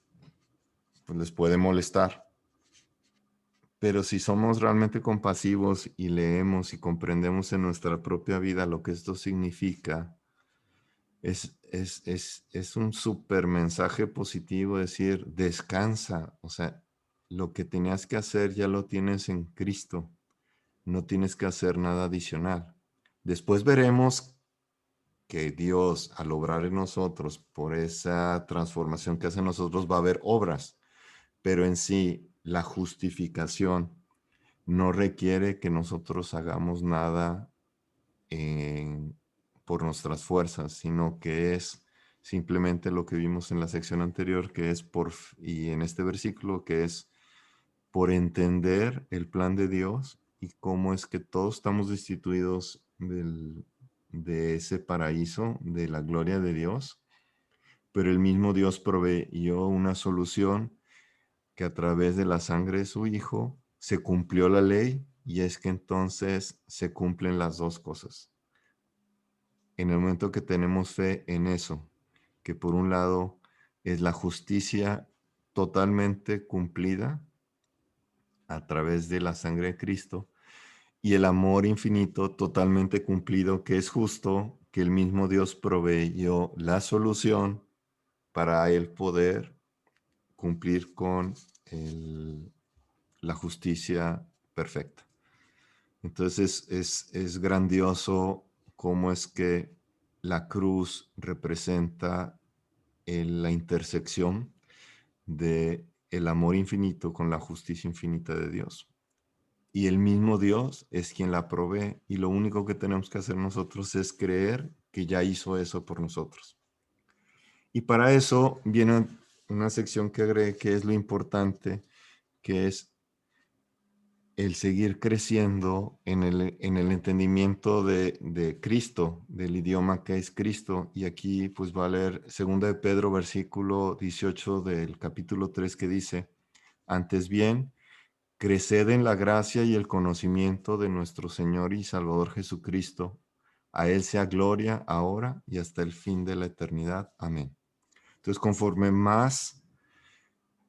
[SPEAKER 1] les puede molestar. Pero si somos realmente compasivos y leemos y comprendemos en nuestra propia vida lo que esto significa, es un súper mensaje positivo decir, descansa, o sea, lo que tenías que hacer ya lo tienes en Cristo, no tienes que hacer nada adicional. Después veremos que Dios, al obrar en nosotros, por esa transformación que hace en nosotros, va a haber obras, pero en sí, la justificación no requiere que nosotros hagamos nada por nuestras fuerzas, sino que es simplemente lo que vimos en la sección anterior, que es y en este versículo, que es por entender el plan de Dios y cómo es que todos estamos destituidos de ese paraíso, de la gloria de Dios, pero el mismo Dios proveyó una solución que a través de la sangre de su Hijo se cumplió la ley y es que entonces se cumplen las dos cosas. En el momento que tenemos fe en eso, que por un lado es la justicia totalmente cumplida a través de la sangre de Cristo, y el amor infinito totalmente cumplido, que es justo, que el mismo Dios proveyó la solución para él poder cumplir con la justicia perfecta. Entonces es grandioso cómo es que la cruz representa la intersección de el amor infinito con la justicia infinita de Dios. Y el mismo Dios es quien la provee, y lo único que tenemos que hacer nosotros es creer que ya hizo eso por nosotros. Y para eso viene una sección que agregué, que es lo importante, que es el seguir creciendo en el entendimiento de Cristo, del idioma que es Cristo. Y aquí pues va a leer 2 de Pedro, versículo 18 del capítulo 3, que dice: antes bien, creced en la gracia y el conocimiento de nuestro Señor y Salvador Jesucristo. A Él sea gloria ahora y hasta el fin de la eternidad. Amén. Entonces, conforme más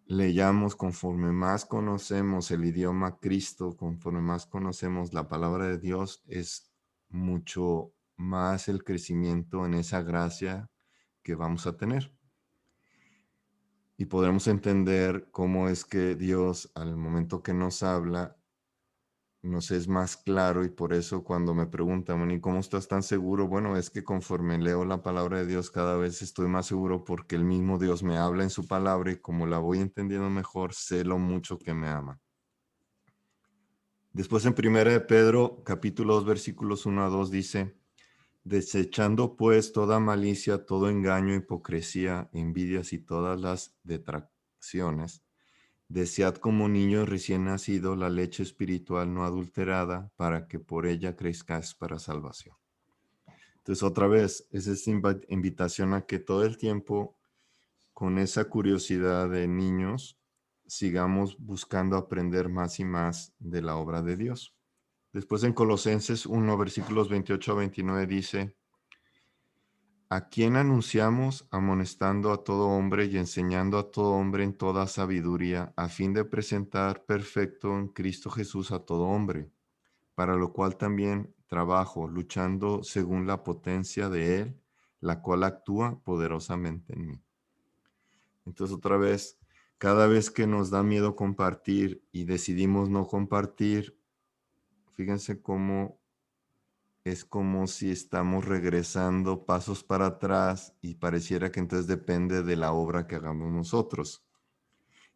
[SPEAKER 1] leamos, conforme más conocemos el idioma Cristo, conforme más conocemos la palabra de Dios, es mucho más el crecimiento en esa gracia que vamos a tener. Y podremos entender cómo es que Dios, al momento que nos habla, nos es más claro. Y por eso cuando me preguntan: bueno, ¿y cómo estás tan seguro? Bueno, es que conforme leo la palabra de Dios, cada vez estoy más seguro, porque el mismo Dios me habla en su palabra, y como la voy entendiendo mejor, sé lo mucho que me ama. Después en 1 de Pedro, capítulo 2, versículos 1 a 2 dice: desechando pues toda malicia, todo engaño, hipocresía, envidias y todas las detracciones, desead como niños recién nacidos la leche espiritual no adulterada, para que por ella crezcáis para salvación. Entonces, otra vez, es esta invitación a que todo el tiempo, con esa curiosidad de niños, sigamos buscando aprender más y más de la obra de Dios. Después en Colosenses 1, versículos 28 a 29 dice: ¿a quién anunciamos, amonestando a todo hombre y enseñando a todo hombre en toda sabiduría, a fin de presentar perfecto en Cristo Jesús a todo hombre? Para lo cual también trabajo, luchando según la potencia de Él, la cual actúa poderosamente en mí. Entonces, otra vez, cada vez que nos da miedo compartir y decidimos no compartir, fíjense cómo es como si estamos regresando pasos para atrás, y pareciera que entonces depende de la obra que hagamos nosotros.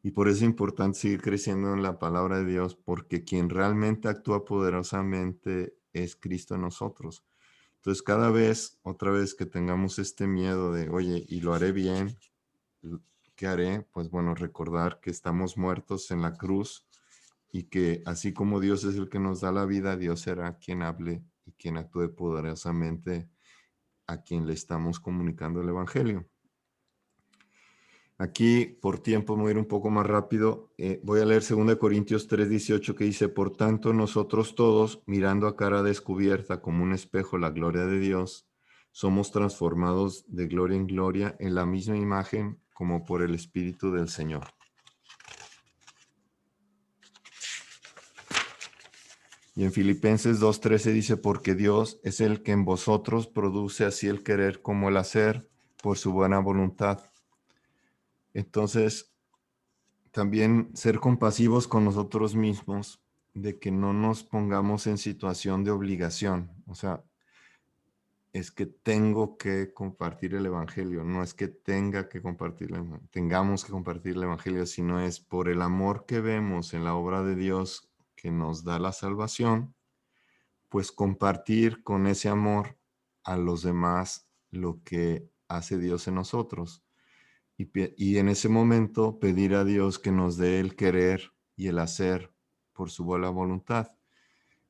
[SPEAKER 1] Y por eso es importante seguir creciendo en la palabra de Dios, porque quien realmente actúa poderosamente es Cristo en nosotros. Entonces, cada vez, otra vez que tengamos este miedo de, oye, ¿y lo haré bien? ¿Qué haré? Pues bueno, recordar que estamos muertos en la cruz, y que así como Dios es el que nos da la vida, Dios será quien hable y quien actúe poderosamente a quien le estamos comunicando el Evangelio. Aquí, por tiempo, me voy a ir un poco más rápido. Voy a leer 2 Corintios 3:18, que dice: por tanto, nosotros todos, mirando a cara descubierta como un espejo la gloria de Dios, somos transformados de gloria en gloria en la misma imagen como por el Espíritu del Señor. Y en Filipenses 2:13 dice: porque Dios es el que en vosotros produce así el querer como el hacer por su buena voluntad. Entonces, también ser compasivos con nosotros mismos, de que no nos pongamos en situación de obligación. O sea, es que tengo que compartir el Evangelio, no es que tengamos que compartir el Evangelio, sino es por el amor que vemos en la obra de Dios que nos da la salvación, pues compartir con ese amor a los demás lo que hace Dios en nosotros. Y en ese momento pedir a Dios que nos dé el querer y el hacer por su buena voluntad.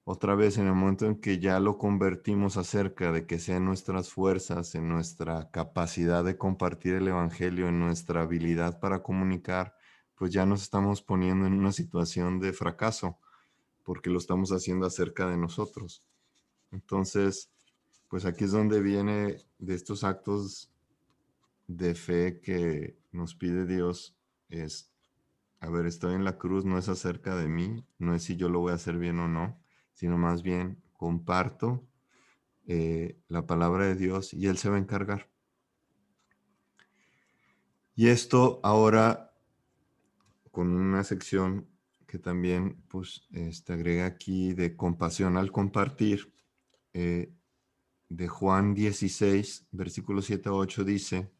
[SPEAKER 1] Otra vez, en el momento en que ya lo convertimos acerca de que sean nuestras fuerzas, en nuestra capacidad de compartir el Evangelio, en nuestra habilidad para comunicar, pues ya nos estamos poniendo en una situación de fracaso, porque lo estamos haciendo acerca de nosotros. Entonces, pues aquí es donde viene de estos actos de fe que nos pide Dios, es a ver, estoy en la cruz, no es acerca de mí, no es si yo lo voy a hacer bien o no, sino más bien comparto la palabra de Dios y Él se va a encargar. Y esto ahora con una sección que también pues, agrega aquí de compasión al compartir, de Juan 16, versículos 7 a 8 dice,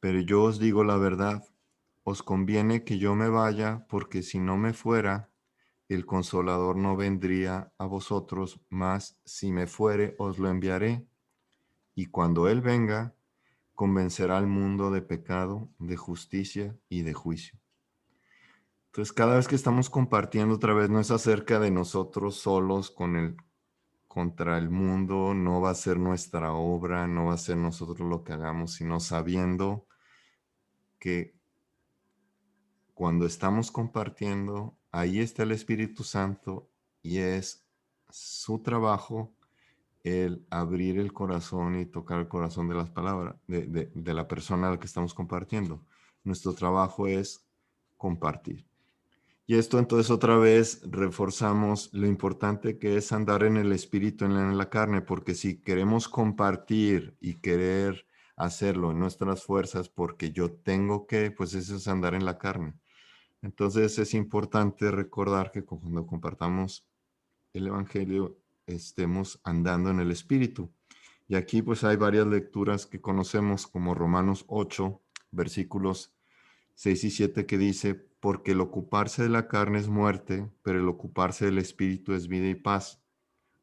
[SPEAKER 1] pero yo os digo la verdad, os conviene que yo me vaya, porque si no me fuera, el Consolador no vendría a vosotros, mas si me fuere, os lo enviaré. Y cuando Él venga, convencerá al mundo de pecado, de justicia y de juicio. Entonces, cada vez que estamos compartiendo otra vez, no es acerca de nosotros solos contra el mundo, no va a ser nuestra obra, no va a ser nosotros lo que hagamos, sino sabiendo que cuando estamos compartiendo, ahí está el Espíritu Santo y es su trabajo el abrir el corazón y tocar el corazón de las palabras, de la persona a la que estamos compartiendo. Nuestro trabajo es compartir. Y esto entonces otra vez reforzamos lo importante que es andar en el espíritu, en la carne, porque si queremos compartir y querer hacerlo en nuestras fuerzas porque yo tengo que, pues eso es andar en la carne. Entonces es importante recordar que cuando compartamos el Evangelio estemos andando en el espíritu. Y aquí pues hay varias lecturas que conocemos como Romanos 8, versículos 6 y 7 que dice, porque el ocuparse de la carne es muerte, pero el ocuparse del espíritu es vida y paz,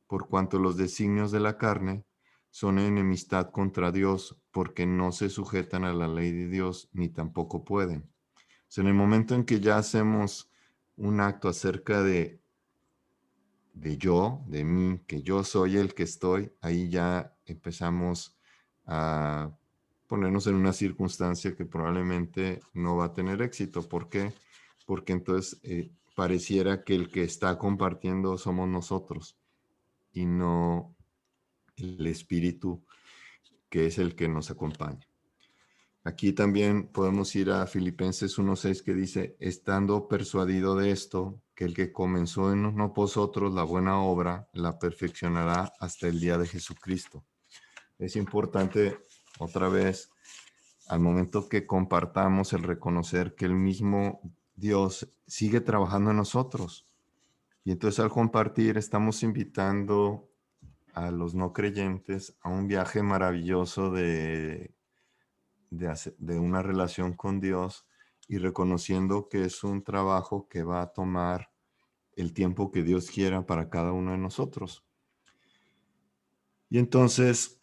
[SPEAKER 1] por cuanto los designios de la carne son enemistad contra Dios, porque no se sujetan a la ley de Dios, ni tampoco pueden. O sea, en el momento en que ya hacemos un acto acerca de yo, de mí, que yo soy el que estoy, ahí ya empezamos a ponernos en una circunstancia que probablemente no va a tener éxito. ¿Por qué? Porque entonces pareciera que el que está compartiendo somos nosotros y no el espíritu que es el que nos acompaña. Aquí también podemos ir a Filipenses 1:6 que dice, estando persuadido de esto, que el que comenzó en vosotros la buena obra, la perfeccionará hasta el día de Jesucristo. Es importante, otra vez, al momento que compartamos, el reconocer que el mismo Dios sigue trabajando en nosotros. Y entonces al compartir estamos invitando a los no creyentes a un viaje maravilloso de una relación con Dios y reconociendo que es un trabajo que va a tomar el tiempo que Dios quiera para cada uno de nosotros. Y entonces,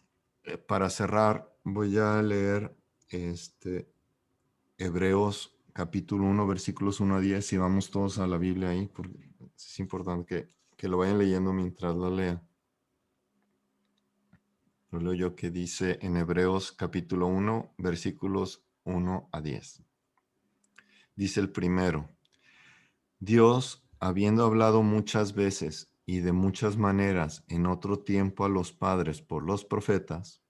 [SPEAKER 1] para cerrar, voy a leer Hebreos capítulo 1, versículos 1 a 10, y vamos todos a la Biblia ahí, porque es importante que lo vayan leyendo mientras lo lea. Lo leo yo que dice en Hebreos capítulo 1, versículos 1 a 10. Dice el primero, Dios, habiendo hablado muchas veces y de muchas maneras en otro tiempo a los padres por los profetas,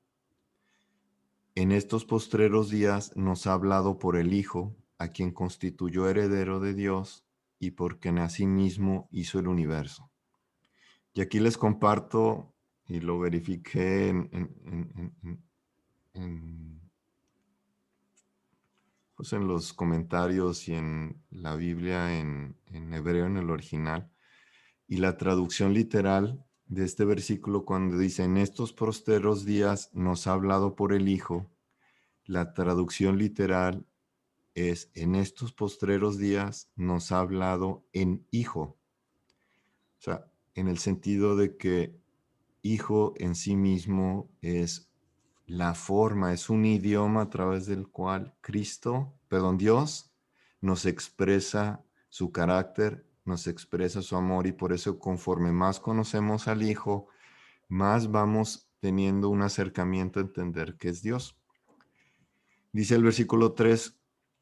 [SPEAKER 1] en estos postreros días nos ha hablado por el Hijo, a quien constituyó heredero de Dios y por quien asimismo hizo el universo. Y aquí les comparto, y lo verifiqué pues en los comentarios y en la Biblia en hebreo, en el original, y la traducción literal de este versículo cuando dice, en estos postreros días nos ha hablado por el Hijo, la traducción literal es, en estos postreros días nos ha hablado en Hijo. O sea, en el sentido de que Hijo en sí mismo es la forma, es un idioma a través del cual Dios nos expresa su carácter, nos expresa su amor y por eso conforme más conocemos al Hijo, más vamos teniendo un acercamiento a entender que es Dios. Dice el versículo 3,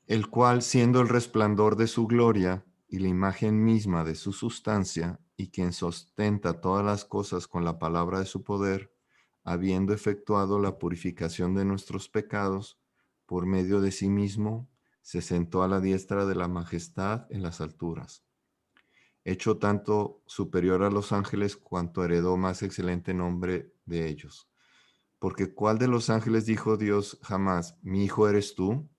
[SPEAKER 1] el cual siendo el resplandor de su gloria y la imagen misma de su sustancia y quien sustenta todas las cosas con la palabra de su poder, habiendo efectuado la purificación de nuestros pecados por medio de sí mismo, se sentó a la diestra de la majestad en las alturas, hecho tanto superior a los ángeles cuanto heredó más excelente nombre de ellos. Porque ¿cuál de los ángeles dijo Dios jamás, mi hijo eres tú?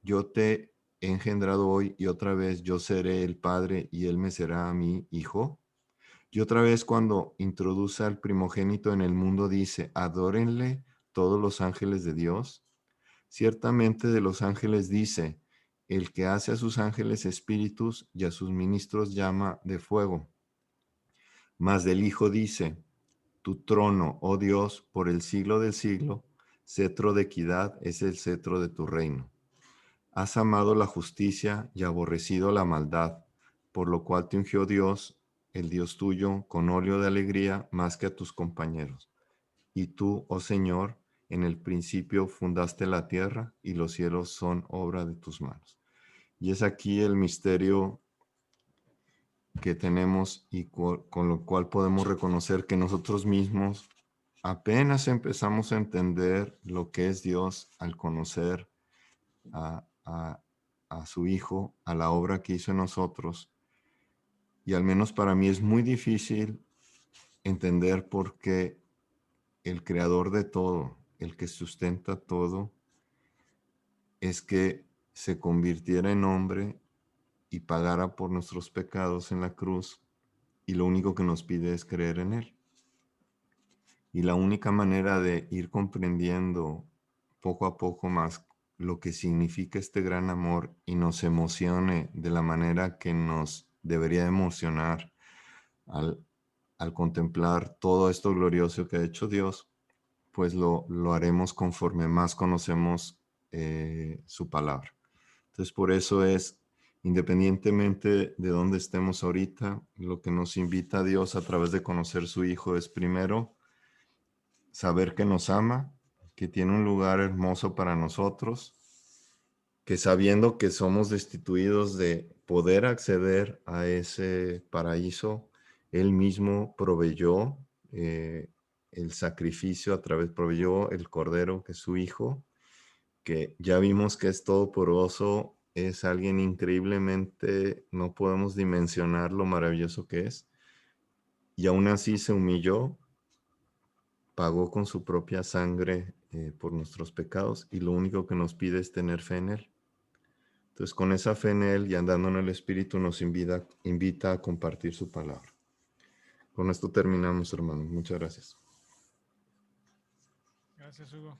[SPEAKER 1] Yo te he engendrado hoy y otra vez yo seré el Padre y él me será mi hijo. Y otra vez cuando introduce al primogénito en el mundo dice, adórenle todos los ángeles de Dios. Ciertamente de los ángeles dice, el que hace a sus ángeles espíritus y a sus ministros llama de fuego. Mas del Hijo dice, tu trono, oh Dios, por el siglo del siglo, cetro de equidad es el cetro de tu reino. Has amado la justicia y aborrecido la maldad, por lo cual te ungió Dios, el Dios tuyo, con óleo de alegría más que a tus compañeros. Y tú, oh Señor, en el principio fundaste la tierra y los cielos son obra de tus manos. Y es aquí el misterio que tenemos y con lo cual podemos reconocer que nosotros mismos apenas empezamos a entender lo que es Dios al conocer a, a, a su Hijo, a la obra que hizo en nosotros. Y al menos para mí es muy difícil entender por qué el creador de todo, el que sustenta todo, es que se convirtiera en hombre y pagara por nuestros pecados en la cruz, y lo único que nos pide es creer en él. Y la única manera de ir comprendiendo poco a poco más lo que significa este gran amor y nos emocione de la manera que nos debería emocionar al contemplar todo esto glorioso que ha hecho Dios, pues lo haremos conforme más conocemos su palabra. Entonces, por eso es, independientemente de dónde estemos ahorita, lo que nos invita a Dios a través de conocer su Hijo es primero saber que nos ama, que tiene un lugar hermoso para nosotros, que sabiendo que somos destituidos de poder acceder a ese paraíso, Él mismo proveyó el sacrificio proveyó el Cordero, que es su Hijo, que ya vimos que es todopoderoso, es alguien increíblemente, no podemos dimensionar lo maravilloso que es, y aún así se humilló, pagó con su propia sangre por nuestros pecados, y lo único que nos pide es tener fe en Él. Entonces, con esa fe en Él y andando en el Espíritu, nos invita a compartir su palabra. Con esto terminamos, hermanos. Muchas gracias.
[SPEAKER 3] Gracias, Hugo.